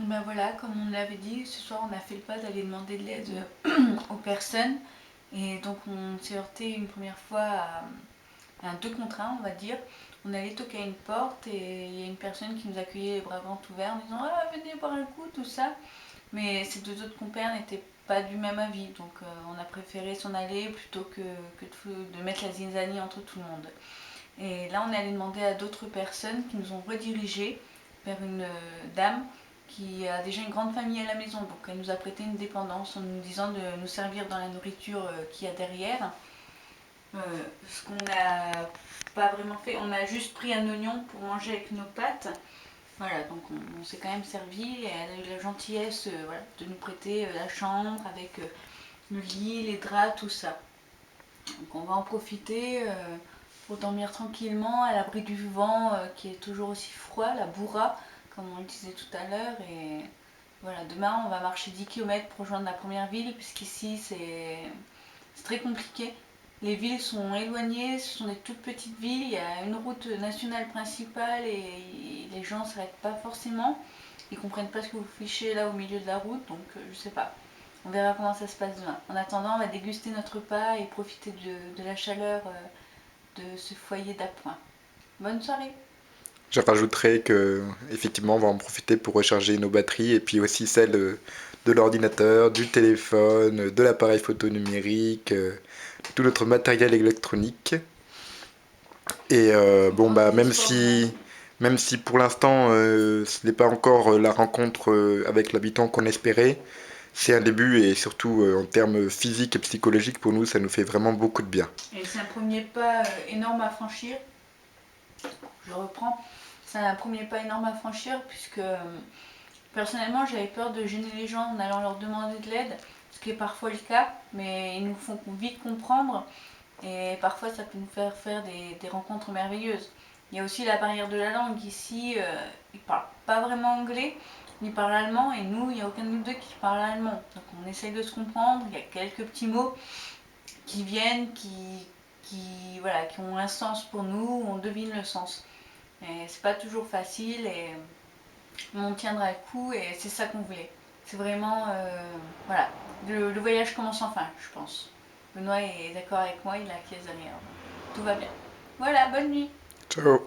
Ben voilà, comme on l'avait dit, ce soir on a fait le pas d'aller demander de l'aide aux personnes. Et donc on s'est heurté une première fois à un 2 contre 1, on va dire. On allait toquer à une porte et il y a une personne qui nous accueillait les bras grands ouverts en disant «Ah, venez boire un coup», tout ça. Mais ces deux autres compères n'étaient pas du même avis, donc on a préféré s'en aller plutôt que de mettre la zizanie entre tout le monde. Et là, on est allé demander à d'autres personnes qui nous ont redirigés vers une dame qui a déjà une grande famille à la maison. Donc elle nous a prêté une dépendance en nous disant de nous servir dans la nourriture qu'il y a derrière. Ce qu'on n'a pas vraiment fait, on a juste pris un oignon pour manger avec nos pâtes. Voilà, donc on s'est quand même servi et elle a eu la gentillesse voilà, de nous prêter la chambre avec le lit, les draps, tout ça. Donc on va en profiter pour dormir tranquillement à l'abri du vent qui est toujours aussi froid, la bourra, comme on le disait tout à l'heure. Et voilà, demain on va marcher 10 km pour rejoindre la première ville, puisqu'ici c'est très compliqué. Les villes sont éloignées, ce sont des toutes petites villes, il y a une route nationale principale et les gens ne s'arrêtent pas forcément. Ils ne comprennent pas ce que vous fichez là au milieu de la route, donc je sais pas. On verra comment ça se passe demain. En attendant, on va déguster notre repas et profiter de la chaleur de ce foyer d'appoint. Bonne soirée. Je rajouterais que effectivement on va en profiter pour recharger nos batteries et puis aussi celles de l'ordinateur, du téléphone, de l'appareil photo numérique, tout notre matériel électronique. Et bon bah Ordinateur. même si pour l'instant ce n'est pas encore la rencontre avec l'habitant qu'on espérait, c'est un début et surtout en termes physiques et psychologiques pour nous ça nous fait vraiment beaucoup de bien. Et c'est un premier pas énorme à franchir. Je reprends. C'est un premier pas énorme à franchir puisque personnellement j'avais peur de gêner les gens en allant leur demander de l'aide, ce qui est parfois le cas, mais ils nous font vite comprendre et parfois ça peut nous faire faire des rencontres merveilleuses. Il y a aussi la barrière de la langue. Ici, ils ne parlent pas vraiment anglais, ils parlent allemand et nous, il n'y a aucun de nous deux qui parle allemand. Donc on essaye de se comprendre, il y a quelques petits mots qui viennent, voilà, qui ont un sens pour nous, on devine le sens. Et c'est pas toujours facile et on tiendra le coup et c'est ça qu'on voulait. C'est vraiment, voilà, le voyage commence enfin, je pense. Benoît est d'accord avec moi, il a acquiesce derrière. Tout va bien. Voilà, bonne nuit. Ciao.